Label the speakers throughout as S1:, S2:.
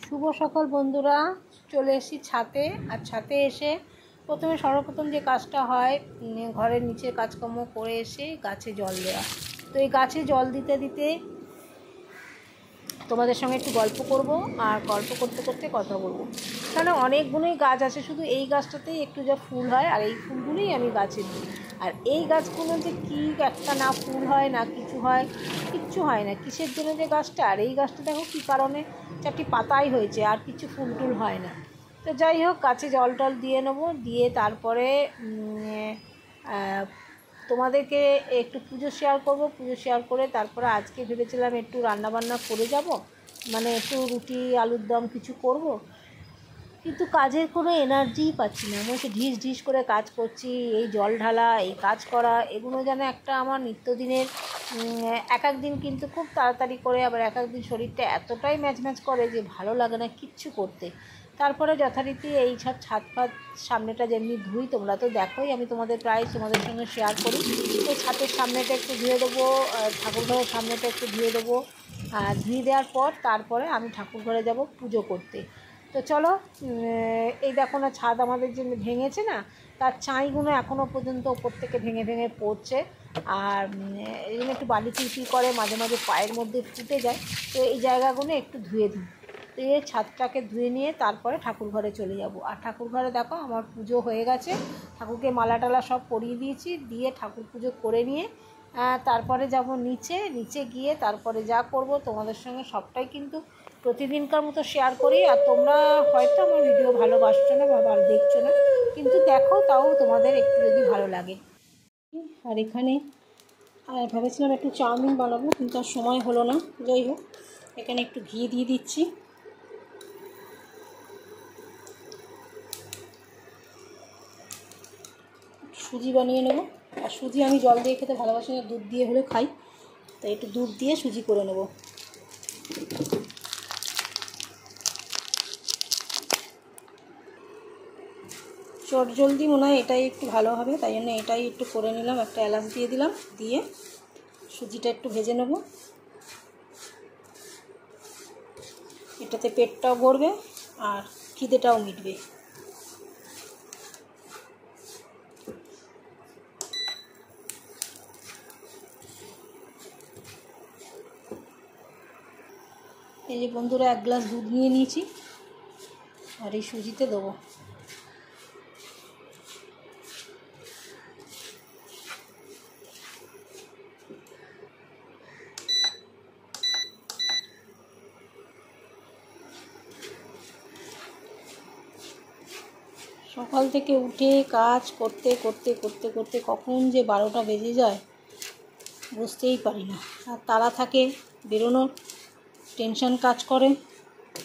S1: শুভ সকাল বন্ধুরা, চলে এসেছি ছাতে। আর ছাতে এসে সর্বপ্রথম যে কাজটা হয়, ঘরের নিচে কাজকর্ম করে এসে গাছে জল দেওয়া। তো এই গাছে জল দিতে দিতে তোমাদের সঙ্গে একটু গল্প করব, আর গল্প করতে করতে কথা বলবো। কারণ অনেকগুলোই গাছ আছে, শুধু এই গাছটাতেই একটু যা ফুল হয়, আর এই ফুলগুলোই আমি গাছে দিই। আর এই গাছগুলো যে কী একটা না ফুল হয় না কিছু হয়, কিচ্ছু হয় না। কিসের জন্য যে গাছটা, আর এই গাছটা দেখো কী কারণে, চারটি পাতাই হয়েছে, আর কিছু ফুল টুল হয় না। তো যাই হোক, গাছে জল টল দিয়ে নেবো, দিয়ে তারপরে তোমাদেরকে একটু পুজো শেয়ার করব। পুজো শেয়ার করে তারপরে আজকে ভেবেছিলাম একটু রান্নাবান্না করে যাব, মানে একটু রুটি আলুর দম কিছু করব, কিন্তু কাজের কোনো এনার্জিই পাচ্ছি না। আমি একটু ঢিস ঢিস করে কাজ করছি, এই জল ঢালা, এই কাজ করা, এগুলো যেন একটা আমার নিত্যদিনের। এক এক দিন কিন্তু খুব তাড়াতাড়ি করে, আবার এক এক দিন শরীরটা এতটাই ম্যাচ করে যে ভালো লাগে না কিচ্ছু করতে। তারপরে যথারীতি এই সব ছাদ ফাদ সামনেটা যেমনি ধুই, তোমরা তো দেখোই, আমি তোমাদের সঙ্গে শেয়ার করি। এই ছাদের সামনেটা একটু ধুয়ে দেবো, ঠাকুরঘরের সামনেটা একটু ধুয়ে দেবো। ধুয়ে দেওয়ার পর তারপরে আমি ঠাকুরঘরে যাব পুজো করতে। তো চলো, এই দেখো না, ছাদ আমাদের যে ভেঙেছে না, তার ছাইগুলো এখনও পর্যন্ত ওপর থেকে ভেঙে ভেঙে পড়ছে। আর এই জন্য একটু বালি চিরচির করে, মাঝে মাঝে পায়ের মধ্যে ফুটে যায়। তো এই জায়গাগুলো একটু ধুয়ে দিই। তো এই ছাদটাকে ধুয়ে নিয়ে তারপরে ঠাকুর ঘরে চলে যাব। আর ঠাকুর ঘরে দেখো আমার পুজো হয়ে গেছে, ঠাকুরকে মালা টালা সব পরিয়ে দিয়েছি, দিয়ে ঠাকুর পুজো করে নিয়ে তারপরে যাব নিচে গিয়ে তারপরে যা করব তোমাদের সঙ্গে সবটাই কিন্তু প্রতিদিনকার মতো শেয়ার করি। আর তোমরা হয়তো আমার ভিডিও ভালোবাসছো না বা ভালো দেখছো না, কিন্তু দেখো, তাও তোমাদের একটু যদি ভালো লাগে। আর এখানে ভেবেছিলাম একটু চাউমিন বানাবো, কিন্তু আর সময় হলো না। যাই হোক, এখানে একটু ঘি দিয়ে দিচ্ছি। সুজি বানিয়ে নেব। আর সুজি আমি জল দিয়ে খেতে ভালোবাসি না, দুধ দিয়ে হলে খাই, তাই একটু দুধ দিয়ে সুজি করে নেব। চটজলদি মনে হয় এটাই একটু ভালো হবে, তাই জন্য এটাই একটু করে নিলাম। একটা এলাচ দিয়ে দিলাম, দিয়ে সুজিটা একটু ভেজে নেব। এটাতে পেটটাও ভরবে আর খিদেটাও মিটবে। এই যে বন্ধুরা, 1 গ্লাস দুধ নিয়ে নিয়েছি, আর এই সুজিতে দেবো। সকাল থেকে উঠে কাজ করতে করতে করতে করতে কখন যে 12টা বেজে যায় বুঝতেই পারি না। আর তারা থাকে বেরোনোর, টেনশন কাজ করে,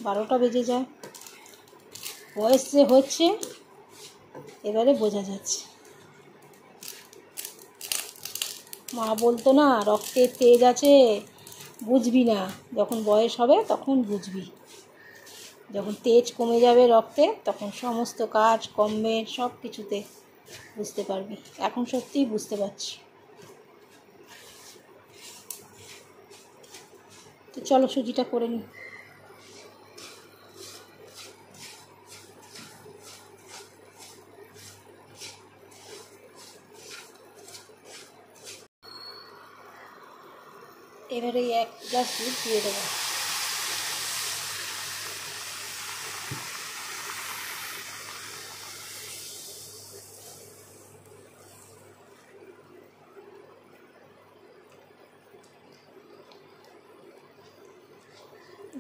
S1: 12টা বেজে যায়। বয়স যে হচ্ছে এবারে বোঝা যাচ্ছে। মা বলতো না, রক্তে তেজ আছে, বুঝবি না, যখন বয়স হবে তখন বুঝবি। যখন তেজ কমে যাবে রক্তে, তখন সমস্ত কাজ কমবে, সব কিছুতে বুঝতে পারবি। এখন সত্যিই বুঝতে পারছি। তো চলো সুজিটা করে নিই। এবারে 1 গ্লাস দুধ দিয়ে দেবো।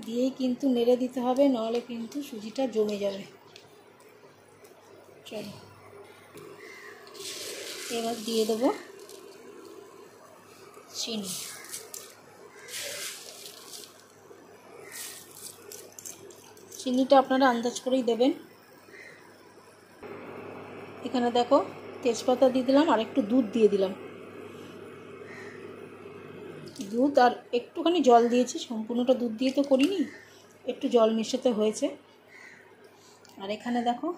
S1: দিয়েই কিন্তু নেড়ে দিতে হবে, নাহলে কিন্তু সুজিটা জমে যাবে। চলো, এবার দিয়ে দেবো চিনি। চিনিটা আপনারা আন্দাজ করেই দেবেন। এখানে দেখো, তেজপাতা দিয়ে দিলাম, আর একটু দুধ দিয়ে দিলাম। দুধ আর একটুখানি জল দিয়েছি, সম্পূর্ণটা দুধ দিয়ে তো করিনি, একটু জল মেশাতে হয়েছে। আর এখানে দেখো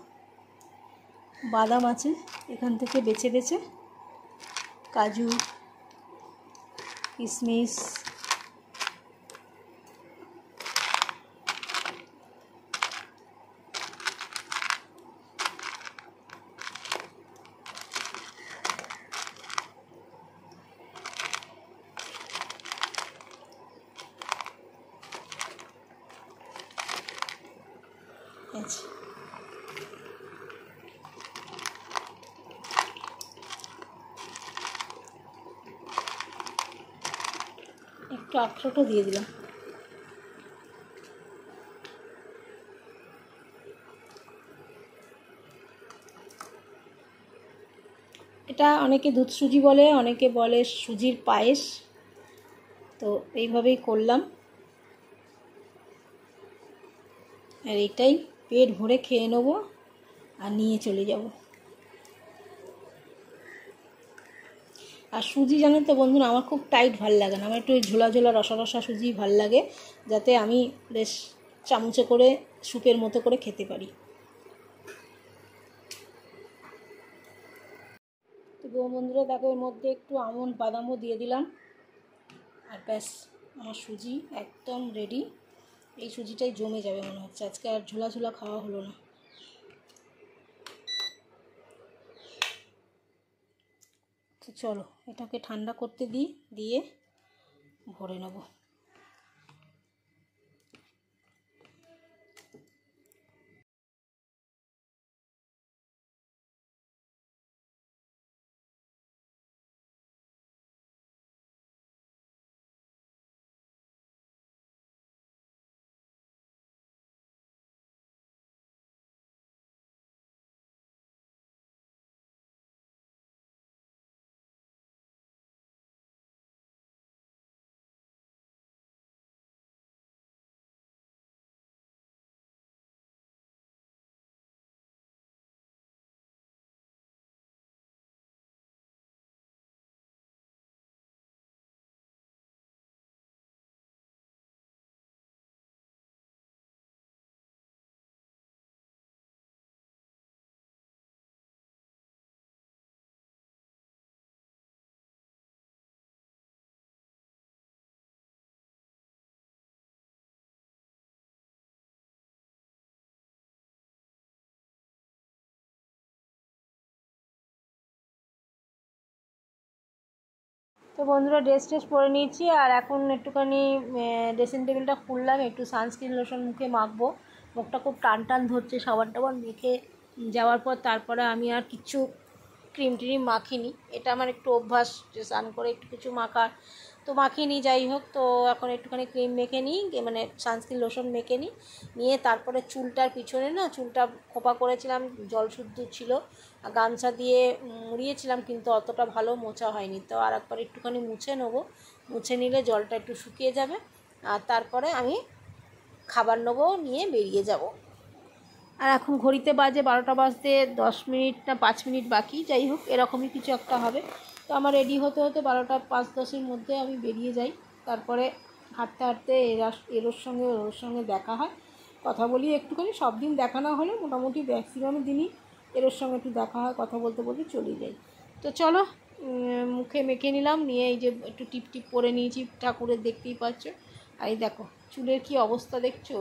S1: বাদাম আছে, এখান থেকে বেছে বেছে কাজু, কিশমিশ, একটু আখরোটও দিয়ে দিলাম। এটা অনেকে দুধ সুজি বলে, অনেকে বলে সুজির পায়েস। তো এইভাবেই করলাম, আর এটাই পেট ভরে খেয়ে নেবো আর নিয়ে চলে যাব। আর সুজি জানেন তো বন্ধুরা, আমার খুব টাইট ভাল লাগে না, আমার একটু ঝোলা ঝোলা রসা রসা সুজি ভাল লাগে, যাতে আমি বেশ চামচে করে স্যুপের মতো করে খেতে পারি। তো বন্ধুরা দেখো, এর মধ্যে একটু আমন্ড বাদামও দিয়ে দিলাম, আর ব্যাস আমার সুজি একদম রেডি। এই সুজিটাই জমে যাবে মনে হচ্ছে, আজকে আর ঝোলা ঝোলা খাওয়া হলো না। তো চলো এটাকে ঠান্ডা করতে দিয়ে ভরে নেব। তো বন্ধুরা ড্রেস ট্রেস পরে নিয়েছি, আর এখন একটুখানি ড্রেসিং টেবিলটা খুললাম, একটু সানস্ক্রিন লোশন মুখে মাখবো। মুখটা খুব টান টান ধরছে, সাবান টাবান মেখে যাওয়ার পর তারপরে আমি আর কিছু ক্রিম ট্রিম মাখিনি। এটা আমার একটু অভ্যাস যে স্নান করে একটু কিছু মাখার, তো মাখিনি। যাই হোক, তো এখন একটুখানি ক্রিম মেখে নিই, মানে সানস্ক্রিন লোশন মেখে নিয়ে তারপরে চুলটার পিছনে না, চুলটা খোপা করেছিলাম, জল শুদ্ধ ছিল, গামছা দিয়ে মুড়িয়েছিলাম, কিন্তু অতটা ভালো মোছা হয়নি। তো আর একবার একটুখানি মুছে নেবো, মুছে নিলে জলটা একটু শুকিয়ে যাবে, আর তারপরে আমি খাবার নেবো, নিয়ে বেরিয়ে যাব। আর এখন ঘড়িতে বাজে 12টা বাজতে 10 মিনিট না 5 মিনিট বাকি, যাই হোক এরকমই কিছু একটা হবে। তো আমার রেডি হতে হতে 12টা 5-10-এর মধ্যে আমি বেরিয়ে যাই। তারপরে হাঁটতে হাঁটতে ওর সঙ্গে দেখা হয়, কথা বলি একটুখানি। সব দিন দেখা না হলে মোটামুটি ম্যাক্সিমাম দিনই ওর সঙ্গে একটু দেখা হয়, কথা বলতে বলতে চলে যাই। তো চলো, মুখে মেখে নিলাম, নিয়ে এই যে একটু টিপ টিপ করে নিয়েছি ঠাকুরের, দেখতেই পাচ্ছ। আর এই দেখো চুলের কি অবস্থা দেখছো,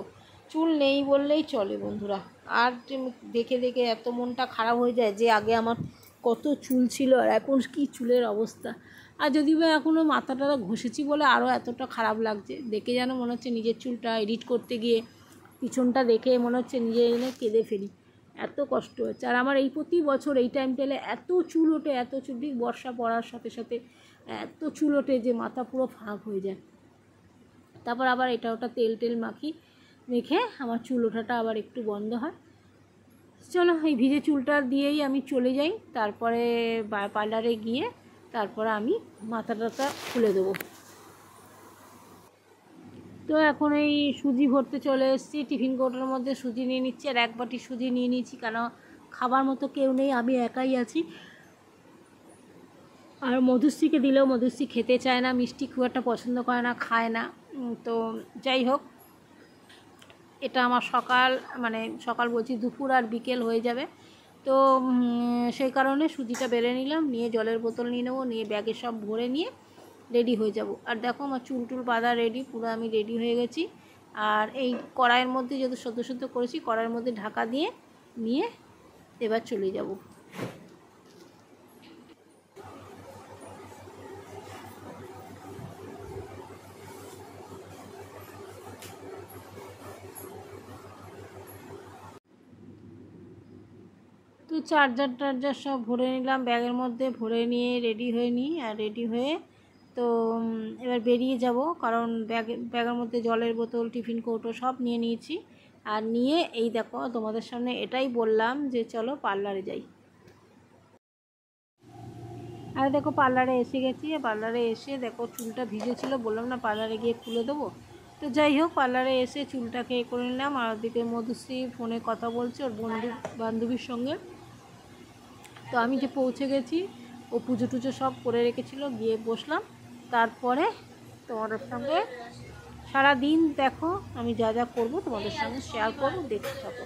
S1: চুল নেই বললেই চলে বন্ধুরা। আর দেখে দেখে এত মনটা খারাপ হয়ে যায় যে আগে আমার কত চুল ছিল আর এখন কি চুলের অবস্থা। আর যদি বা এখনও মাথাটা ঘষেছি বলে আরও এতটা খারাপ লাগছে, দেখে যেন মনে হচ্ছে নিজের চুলটা এডিট করতে গিয়ে পিছনটা দেখে মনে হচ্ছে নিজে এনে কেঁদে ফেলি, এত কষ্ট হচ্ছে। আর আমার এই প্রতি বছর এই টাইম পেলে এত চুল ওঠে, এত চুল, বর্ষা পড়ার সাথে সাথে এত চুল ওঠে যে মাথা পুরো ফাঁক হয়ে যায়। তারপর আবার এটা ওটা তেল টেল মেখে আমার চুল ওঠাটা আবার একটু বন্ধ হয়। চলো এই ভিজে চুলটা দিয়েই আমি চলে যাই, তারপরে পার্লারে গিয়ে তারপরে আমি মাথাটা খুলে দেবো। তো এখন এই সুজি ভরতে চলে এসেছি, টিফিন কৌটোর মধ্যে সুজি নিয়ে নিচ্ছি, আর 1 বাটি সুজি নিয়ে নিচ্ছি, কেন খাবার মতো কেউ নেই, আমি একাই আছি। আর মধুশ্রীকে দিলেও মধুশ্রী খেতে চায় না, মিষ্টি খুব একটা পছন্দ করে না, খায় না। তো যাই হোক, এটা আমার সকাল বলছি দুপুর আর বিকেল হয়ে যাবে। তো সেই কারণে সুজিটা বেড়ে নিলাম, নিয়ে জলের বোতল নিয়ে নেবো, নিয়ে ব্যাগে সব ভরে নিয়ে রেডি হয়ে যাব। আর দেখো আমার চুল টুল বাঁধা রেডি, পুরো আমি রেডি হয়ে গেছি। আর এই কড়াইয়ের মধ্যে যেহেতু সদ্য করেছি, কড়াইয়ের মধ্যে ঢাকা দিয়ে নিয়ে এবার চলে যাব। তো চার্জার সব ভরে নিলাম ব্যাগের মধ্যে, ভরে নিয়ে রেডি হয়ে নিই। আর রেডি হয়ে তো এবার বেরিয়ে যাব, কারণ ব্যাগের মধ্যে জলের বোতল, টিফিন কৌটো সব নিয়ে নিয়েছি। আর নিয়ে এই দেখো তোমাদের সামনে এটাই বললাম যে চলো পার্লারে যাই। আর দেখো পার্লারে এসে গেছি। পার্লারে এসে দেখো চুলটা ভিজেছিল, বললাম না পার্লারে গিয়ে খুলে দেবো। তো যাই হোক, পার্লারে এসে চুলটাকে করে নিলাম। আর ওদিকে মধুশ্রী ফোনে কথা বলছে ওর বান্ধবীর সঙ্গে। তো আমি যে পৌঁছে গেছি, ও পুজো টুজো সব করে রেখেছিল, গিয়ে বসলাম। তারপরে তোমাদের সঙ্গে সারা দিন দেখো আমি যা যা করবো তোমাদের সঙ্গে শেয়ার করবো, দেখতে থাকো।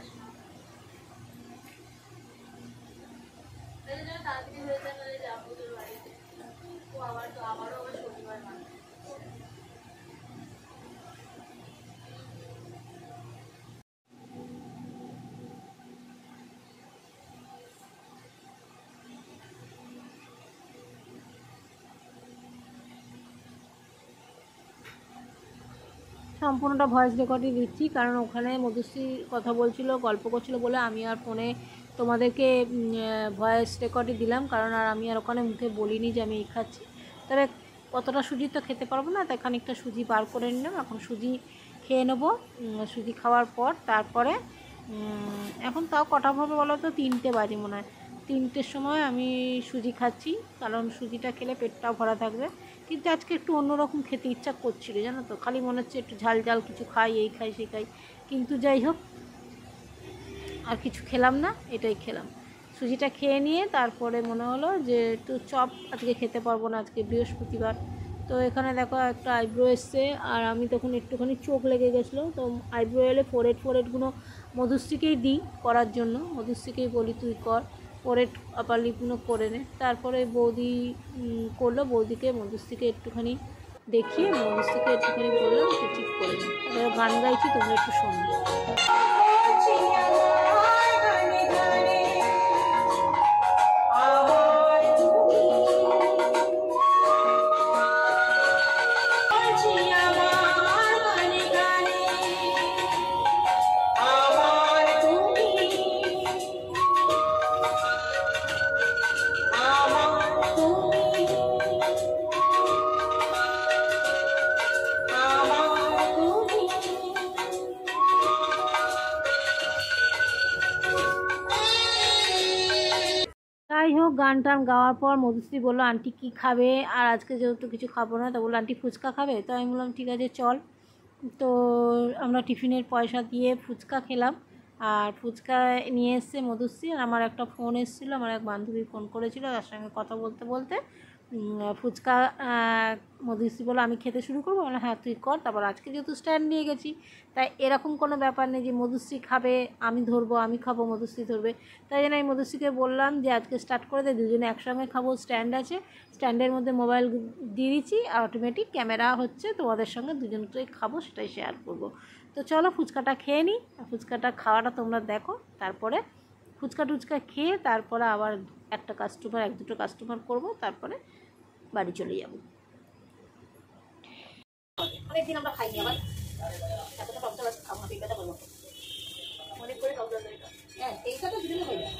S1: সম্পূর্ণটা ভয়েস রেকর্ডই দিচ্ছি, কারণ ওখানে মধুশ্রী কথা বলছিল, গল্প করছিল বলে আমি আর ফোনে তোমাদেরকে ভয়েস রেকর্ডই দিলাম। কারণ আর আমি আর ওখানে মুখে বলিনি যে আমি এই খাচ্ছি। তবে কতটা সুজি তো খেতে পারবো না, তাই খানিকটা সুজি বার করে নিলাম। এখন সুজি খেয়ে নেবো। সুজি খাওয়ার পর তারপরে এখন তাও কটা হবে বলো তো, 3টে বাজে মনে হয়। 3টের সময় আমি সুজি খাচ্ছি, কারণ সুজিটা খেলে পেটটাও ভরা থাকবে। কিন্তু আজকে একটু অন্যরকম খেতে ইচ্ছা করছিল, জানো তো, খালি মনে হচ্ছে একটু ঝাল ঝাল কিছু খাই, এই খাই সেই খাই। কিন্তু যাই হোক, আর কিছু খেলাম না, এটাই খেলাম। সুজিটা খেয়ে নিয়ে তারপরে মনে হলো যে একটু চপ আজকে খেতে পারবো না, আজকে বৃহস্পতিবার। তো এখানে দেখো একটা আইব্রো এসছে, আর আমি তখন একটুখানি চোখ লেগে গেছিলো। তো আইব্রো এলে ফোরেডগুলো মধুশ্রীকেই দিই করার জন্য, মধুশ্রীকেই বলি তুই কর, ফোরেড আপার লিপগুলো করে নে। তারপরে বৌদি করলো, বৌদিকে মধুশ্রীকে একটুখানি দেখিয়ে মধুশ্রীকে একটুখানি বললাম যে ঠিক করে নে। গান গাইছি, তোমরা একটু শোনো। যাই হোক, গান টান গাওয়ার পর মধুশ্রী বললো আন্টি কী খাবে, আর আজকে যেহেতু কিছু খাবো না, তো বললো আন্টি ফুচকা খাবে। তো আমি বললাম ঠিক আছে চল। তো আমরা টিফিনের পয়সা দিয়ে ফুচকা খেলাম। আর ফুচকা নিয়ে এসছে মধুশ্রী। আর আমার একটা ফোন এসেছিলো, আমার এক বান্ধবী ফোন করেছিল, তার সঙ্গে কথা বলতে বলতে ফুচকা মধুশ্রী বললো আমি খেতে শুরু করবো। বললাম হ্যাঁ তুই কর। তারপর আজকে যেহেতু স্ট্যান্ড নিয়ে গেছি, তাই এরকম কোনো ব্যাপার নেই যে মধুশ্রী খাবে আমি ধরবো, আমি খাবো মধুশ্রী ধরবে। তাই জন্য আমি মধুশ্রীকে বললাম যে আজকে স্টার্ট করে দে, দুজনে একসঙ্গে খাবো, স্ট্যান্ড আছে, স্ট্যান্ডের মধ্যে মোবাইল দিয়ে দিচ্ছি, অটোমেটিক ক্যামেরা হচ্ছে, তোমাদের সঙ্গে দুজনকেই খাবো সেটাই শেয়ার করবো। তো চলো ফুচকাটা খেয়ে নিই, ফুচকাটা খাওয়াটা তোমরা দেখো। তারপরে ফুচকা টুচকা খেয়ে তারপরে আবার এক দুটো কাস্টমার করবো, তারপরে বাড়ি চলে যাবো। অনেকদিন আমরা খাইনি, আবার এতটা টক ঝাল খাবো না, পেটটা বলবো অনেক করে টক ঝাল। হ্যাঁ এইটা তো দিলে হয়ে যায়।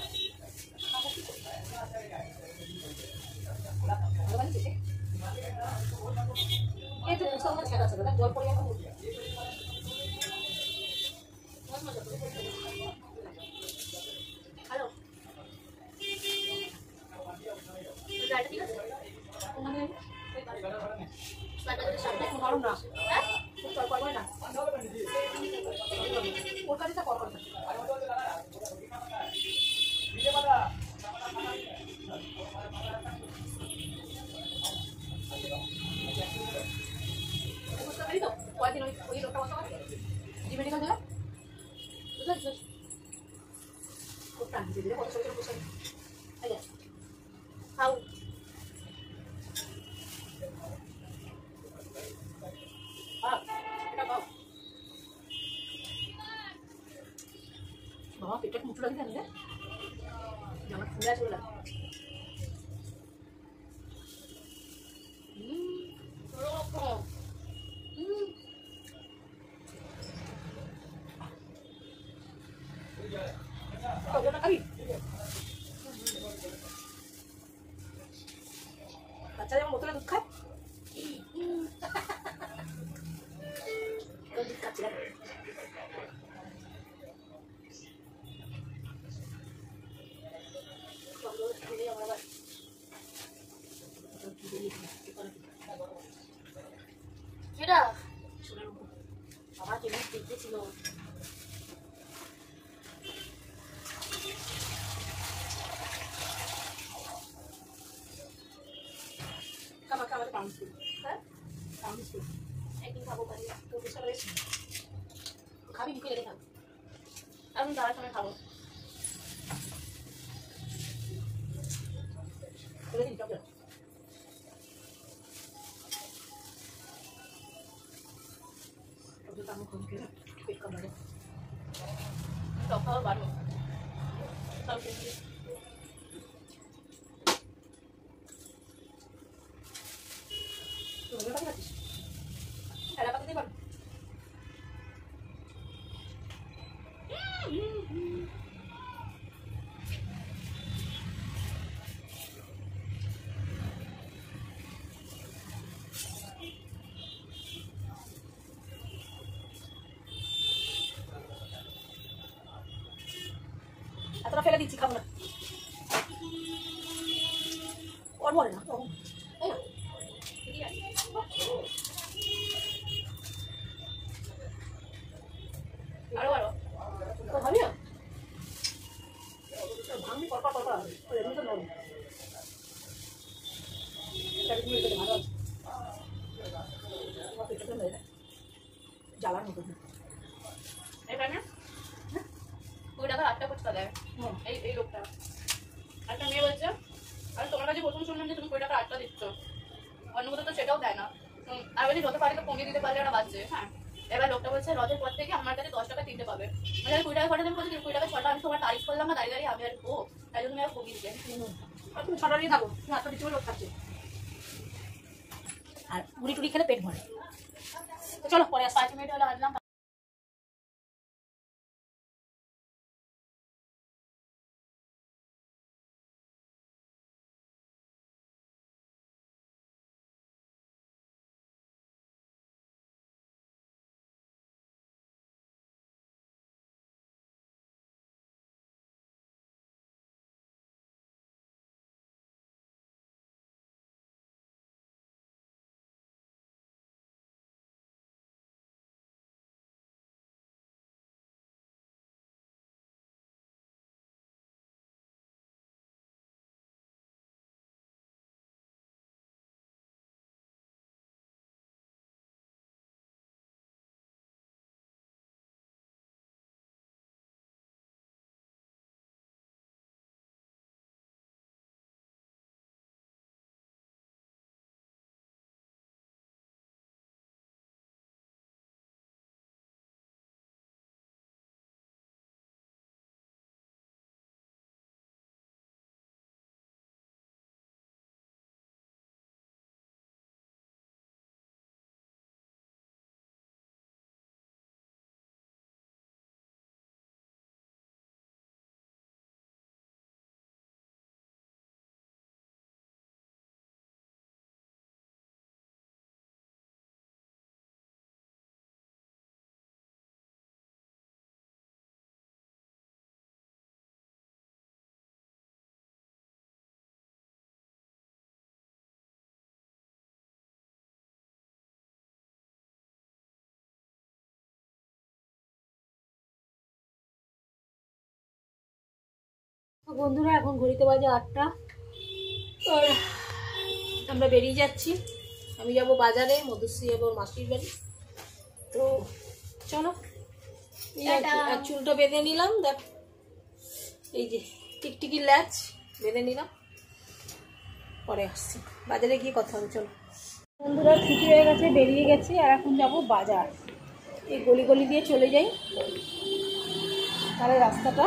S1: এই তো মুসলমান ছেড়া আছে দাদা, জল পড়ে যাবে। হ্যালো ঠিক আছে গরম না, হ্যাঁ করবো না ওর কাছে কর করতে তো কয়েকদিন ওই লোকটা বসা আছে মেডিকেল ধরে ওটা দিতে দিলে কত ছোট বসে খাও। বাবা পেটটা মুঠো লাগে জানি না, জামা খুলে আসবে না। বাচ্চা যেমন বোতলে দুধ খায়, ছিল। খাবার পাউন্ড স্কুল, হ্যাঁ পাউন্ড স্কুল একদিন খাবো পারি তো বুঝতে পেরেছি খাবি মুখে লেগে থাকবো আমি দাঁড়ার সময় খাবো পেট কম লাগে টক খাওয়ার বাড়বো সব খেয়েছি এতটা ফেলে দিচ্ছি খাবো না ওর বলে না তাই না আরো আরো তো ভাবি না ভাঙি পরপর পরপর এমনি তো নয় ভালো আছে জ্বালার মতো ওই টাকা 8টা ফুচকা দেয় এই লোকটা একটা মেয়ে বলছে আর তোমার কাছে প্রথম শুনলাম যে তুমি 20 টাকা 8টা দিচ্ছ অন্য কোথাও তো সেটাও দেয় না আর বলি যত পারে তো কমিয়ে দিতে পারলে ওরা বাঁচছে হ্যাঁ এবার লোকটা বলছে রথের পর থেকে আমার কাছে 10 টাকা 3টে পাবে মানে 20 টাকা 6টা দেবে বলছে 20 টাকা 6টা আমি তোমার তারিফ করলাম না দাঁড়িয়ে আমি আর ও তাই জন্য আমি কমিয়ে দিই তুমি 6টা নিয়ে থাকো তুমি 8টা দিচ্ছ লোক খাচ্ছে আর মুড়ি টুড়ি খেলে পেট ভরে চলো পরে 5 মিনিট হলে আসলাম বন্ধুরা এখন ঘড়িতে বাজে 8টা আর আমরা বেরিয়ে যাচ্ছি আমি যাব বাজারে মধুশ্রী এবং মাসির বাড়ি তো চলো আর চুলটা বেঁধে নিলাম দেখ এই যে টিকটিকির ল্যাচ বেঁধে নিলাম পরে আসছি বাজারে গিয়ে কথা হবে চলো বন্ধুরা ছুটি হয়ে গেছে বেরিয়ে গেছি আর এখন যাব বাজার এই গলি গলি দিয়ে চলে যাই তাহলে রাস্তাটা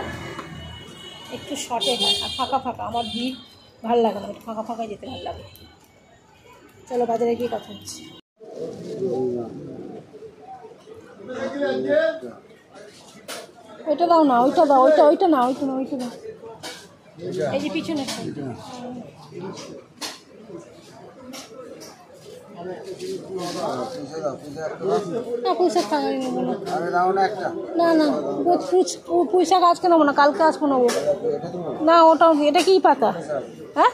S1: একটু শর্টে হয় আর ফাঁকা ফাঁকা আমার ভিড় ভালো লাগে না একটু ফাঁকা ফাঁকা যেতে ভালো লাগে চলো বাজারে গিয়ে কথা হচ্ছে ওইটা দাও না ওইটা দাও ওইটা না ওইটা না ওইটা দাও এই যে পিছনে না পুঁইশাক টাকা নেবো না না পুঁইশাক আজকে নেবো না কালকে আসবো নেবো না ওটাও এটা কি পাতা হ্যাঁ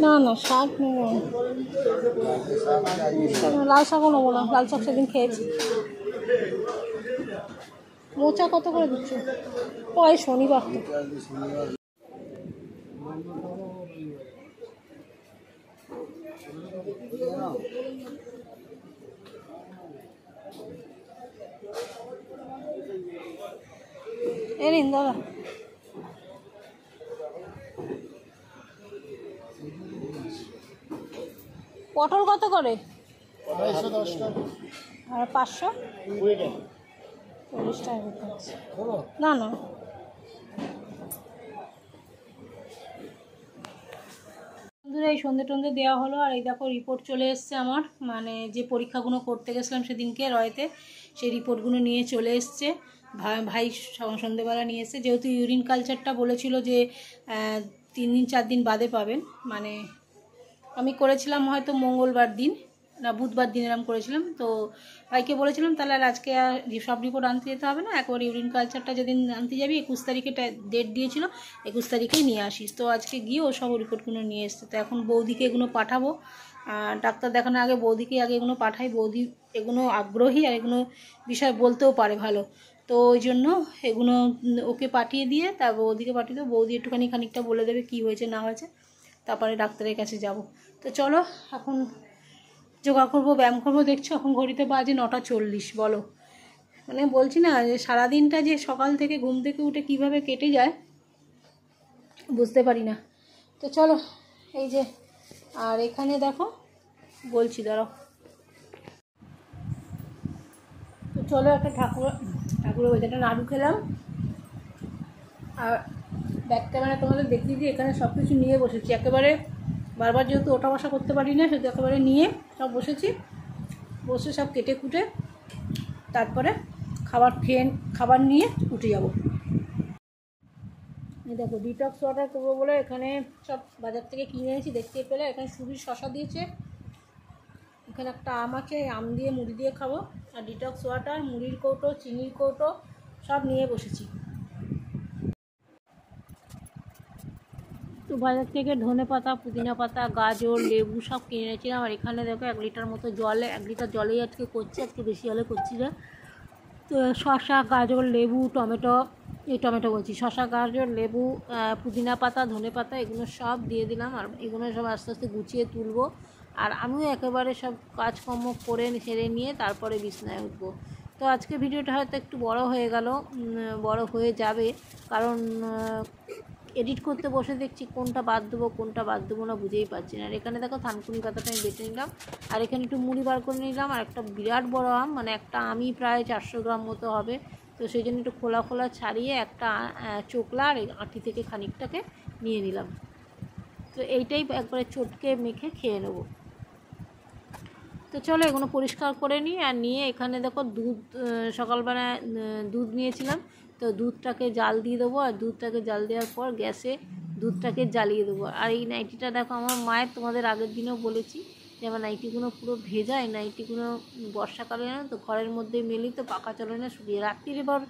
S1: না না শাক নেবো লাল শাকও নেবো না লাল শাক সেদিন খেয়েছি মোচা কত করে দিচ্ছ? ওই শনিবার তো। এ নিন দাদা। পটল কত করে?
S2: 210 টাকা।
S1: আর 500? 40 টাকা করতে হচ্ছে। না না, বন্ধুরা এই সন্ধে টন্ধে দেওয়া হলো। আর এই দেখো রিপোর্ট চলে এসছে আমার, মানে যে পরীক্ষাগুলো করতে গেছিলাম সেদিনকে রয়েতে, সেই রিপোর্টগুলো নিয়ে চলে এসছে। ভাই সন্ধেবেলা নিয়ে এসছে, যেহেতু ইউরিন কালচারটা বলেছিল যে 3 দিন 4 দিন বাদে পাবেন। মানে আমি করেছিলাম হয়তো মঙ্গলবার দিন না বুধবার দিন এরম করেছিলাম। তো ভাইকে বলেছিলাম তাহলে আর আজকে আর সব রিপোর্ট আনতে যেতে হবে না, একবার ইউরিন কালচারটা যেদিন আনতে যাবি 21 তারিখে ডেট দিয়েছিল, 21 তারিখেই নিয়ে আসিস। তো আজকে গিয়ে ও সব রিপোর্টগুলো নিয়ে এসছে। তো এখন বৌদিকে এগুলো পাঠাবো, ডাক্তার দেখানোর আগে বৌদিকে আগে এগুলো পাঠাই। বৌদি এগুলো আগ্রহী আর এগুলো বিষয় বলতেও পারে ভালো। তো ওই জন্য এগুলো ওকে পাঠিয়ে দিয়ে তারপর বৌদিকে পাঠিয়ে দেবো। বৌদি একটুখানি খানিকটা বলে দেবে কী হয়েছে না হয়েছে, তারপরে ডাক্তারের কাছে যাব। তো চলো এখন যোগা করবো, ব্যায়াম করবো। দেখছো এখন ঘড়িতে বাজে 9:40। বলো, মানে বলছি না যে সারাদিনটা যে সকাল থেকে ঘুম থেকে উঠে কিভাবে কেটে যায় বুঝতে পারি না। তো চলো এই যে, আর এখানে দেখো বলছি দাঁড়াও। তো চলো একটা ঠাকুরের বলতে একটা নাড়ু খেলাম। আর ব্যাক ক্যামেরা তোমাদের দেখিয়ে দিয়ে এখানে সব কিছু নিয়ে বসেছি একেবারে। বারবার যেহেতু ওঠা বসা করতে পারি না, সেহেতু একেবারে নিয়ে সব বসেছি। বসে সব কেটে কুটে তারপরে খাবার নিয়ে উঠে যাব। এই দেখো ডিটক্স ওয়াটার করবো বলে এখানে সব বাজার থেকে কিনে এনেছি, দেখতে পেলে। এখানে সুবির শশা দিয়েছে, এখানে একটা আম আছে, আম দিয়ে মুড়ি দিয়ে খাবো। আর ডিটক্স ওয়াটার, মুড়ির কৌটো, চিনির কৌটো সব নিয়ে বসেছি। তো বাজার থেকে ধনে পাতা, পুদিনা পাতা, গাজর, লেবু সব কিনে এনেছিলাম। আর এখানে দেখো 1 লিটার মতো জলে, 1 লিটার জলেই আজকে করছি, আজকে বেশি হলে করছি না। তো শসা, গাজর, লেবু, টমেটো, টমেটো বলছি, শসা, গাজর, লেবু, পুদিনা পাতা, ধনে পাতা এগুলো সব দিয়ে দিলাম। আর এগুলো সব আস্তে আস্তে গুছিয়ে তুলবো। আর আমিও একেবারে সব কাজকর্ম করে সেরে নিয়ে তারপরে বিছনায় উঠবো। তো আজকে ভিডিওটা হয়তো একটু বড় হয়ে গেল, বড় হয়ে যাবে, কারণ এডিট করতে বসে দেখছি কোনটা বাদ দেবো কোনটা বাদ দেবো না বুঝেই পারছি না। আর এখানে দেখো থানকুনি পাতাটা আমি বেটে নিলাম। আর এখানে একটু মুড়ি বার করে নিলাম। আর একটা বিরাট বড় আম, মানে একটা আমই প্রায় 400 গ্রাম মতো হবে। তো সেই জন্য একটু খোলা খোলা ছাড়িয়ে একটা চোকলা আর আঁটি থেকে খানিকটাকে নিয়ে নিলাম। তো এইটাই একবারে চটকে মেখে খেয়ে নেবো। তো চলো এগুলো পরিষ্কার করে নিই। আর নিয়ে এখানে দেখো দুধ, সকালবেলায় দুধ নিয়েছিলাম, তো দুধটাকে জাল দিয়ে দেবো। আর দুধটাকে জাল দেওয়ার পর গ্যাসে দুধটাকে জ্বালিয়ে দেবো। আর এই নাইটিটা দেখো আমার মায়ের, তোমাদের আগের দিনেও বলেছি যে আমার নাইটিগুলো পুরো ভেজা। এই নাইটিগুলো বর্ষাকালে জানো তো ঘরের মধ্যে মেলি, তো পাখা চলে না, শুকিয়ে রাত্রির এবার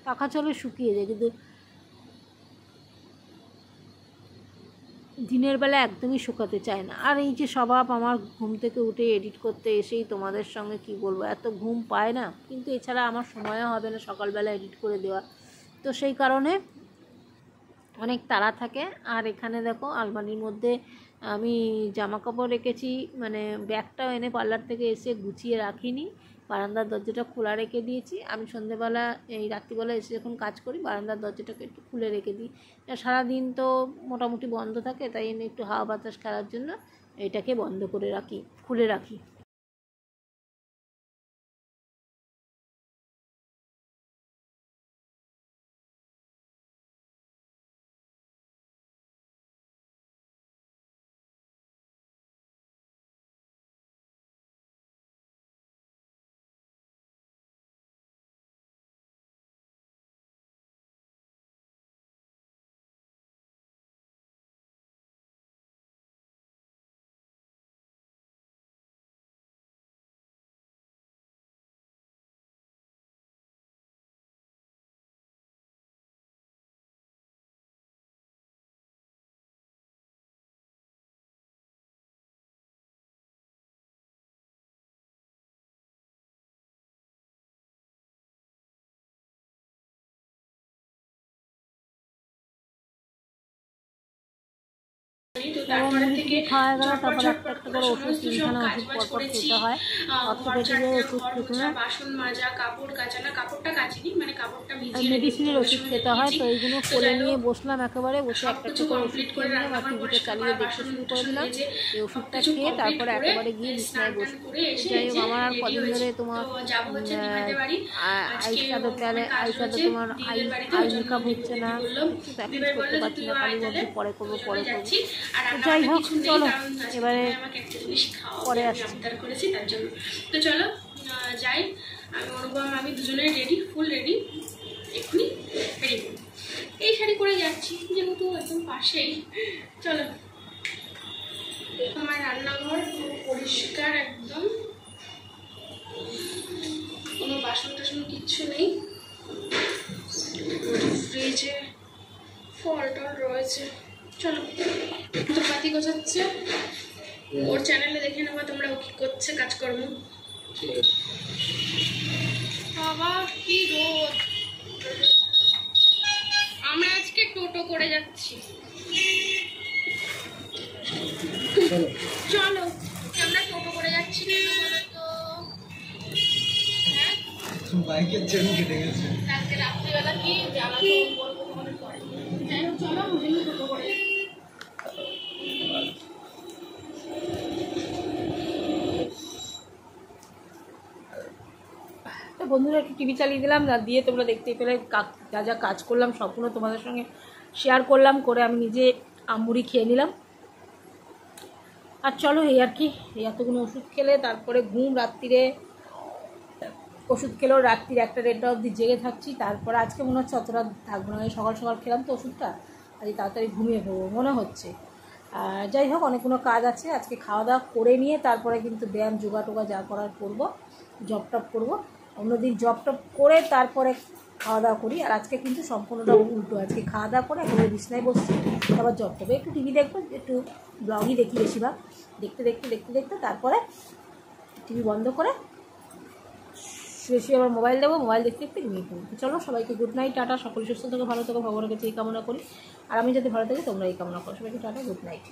S1: পাখা চলে শুকিয়ে যায়, কিন্তু দিনের বেলা একদমই শুকাতে চায় না। আর এই যে স্বভাব আমার, ঘুম থেকে উঠে এডিট করতে এসেই তোমাদের সঙ্গে কি বলবো, এত ঘুম পায় না, কিন্তু এছাড়া আমার সময়ও হবে না সকালবেলা এডিট করে দেওয়া। তো সেই কারণে অনেক তাড়া থাকে। আর এখানে দেখো আলমারির মধ্যে আমি জামা কাপড় রেখেছি, মানে ব্যাগটাও এনে পার্লার থেকে এসে গুছিয়ে রাখিনি, বারান্দার দরজাটা খোলা রেখে দিয়েছি। আমি সন্ধ্যেবেলা এই রাত্রিবেলা এসে যখন কাজ করি বারান্দার দরজাটাকে একটু খুলে রেখে দিই। সারাদিন তো মোটামুটি বন্ধ থাকে, তাই আমি একটু হাওয়া বাতাস খেলার জন্য এটাকে বন্ধ করে রাখি, খুলে রাখি। খাওয়া গেল, তারপরে একটা একটা করে ওষুধ, তিনখানা ওষুধ পরপর খেতে হয়। অর্থোপেডিকের ওষুধ খেতে হয়, মেডিসিনের ওষুধ খেতে হয়। তো এইগুলো করে নিয়ে বসলাম, একেবারে বসে একটা একটা করে ওষুধ খেয়ে নিলাম আর টিভিটা চালিয়ে দেখতে শুরু করে দিলাম। এই ওষুধটা খেয়ে তারপরে একেবারে গিয়ে বিছানায় বসবো। যাই হোক, আমার আর কদিন ধরে তোমার আইশ্যাডো তোমার আই মেকআপ হচ্ছে না, প্র্যাকটিস করতে পারছি না, কালী মধ্যে পরে করবো। যাই হোক, চলো এবারে পরে আসছি।
S3: তো চলো যাই, আমি অনুপম আমি দুজনে রেডি, ফুল রেডি, এক্ষুনি বেরিয়ে পড়ি। এই শাড়ি করে যাচ্ছি যেহেতু একদম পাশেই। চলো, আমার রান্নাঘর পরিষ্কার একদম, কোনো বাসন টাসন কিচ্ছু নেই, ফ্রিজে ফল টল রয়েছে। চলো, তো পাতি গোছাচ্ছে, ওর চ্যানেলে দেখে নেবা তোমরা ও কি করছে কাজকর্ম। বাবা কি রোদ, আমরা আজকে টোটো করে যাচ্ছি। চলো, আমরা টোটো করে যাচ্ছি না তো হ্যাঁ, বাইকের চেন কেটে গেছে কালকে রাত্রিবেলা, কি জানা তো বলবো তোমাদের পরে। যাই হোক, চলো আমি টোটো করে যাচ্ছি।
S1: তো বন্ধুরা, একটু টিভি চালিয়ে দিলাম, দিয়ে তোমরা দেখতেই পেলে যা যা কাজ করলাম সবগুলো তোমাদের সঙ্গে শেয়ার করলাম, করে আমি নিজে আমুড়ি খেয়ে নিলাম। আর চলো, এই আর কি, এই এতগুলো ওষুধ খেলে তারপরে ঘুম, রাত্রিরে ওষুধ খেলেও রাত্রির 1-1:30 অবধি জেগে থাকছি। তারপরে আজকে মনে হচ্ছে অতটা থাকবো না, সকাল সকাল খেলাম তো ওষুধটা, আজকে তাড়াতাড়ি ঘুমিয়ে পড়বো মনে হচ্ছে। আর যাই হোক, অনেকগুলো কাজ আছে আজকে, খাওয়া দাওয়া করে নিয়ে তারপরে কিন্তু ব্যায়াম যোগা টোগা যা করার করবো, জব টপ করবো। অন্যদিন জব টপ করে তারপরে খাওয়া দাওয়া করি, আর আজকে কিন্তু সম্পূর্ণটা উল্টো, আজকে খাওয়া দাওয়া করে একেবারে বিছনায় বসছি, তারপর জব টপে একটু টিভি দেখবো, একটু ব্লগই দেখি বেশিরভাগ, দেখতে দেখতে দেখতে দেখতে তারপরে টিভি বন্ধ করে শুয়ে আবার মোবাইল দেবো, মোবাইল দেখতে দেখতে ঘুমিয়ে পড়ি। চলো, সবাইকে গুড নাইট, টাটা। সকলে সুস্থ থেকে ভালো থেকে ভগবানের কাছে এই কামনা করি, আর আমি যদি ভালো থাকি তোমরা এই কামনা করো। সবাইকে টাটা, গুড নাইট।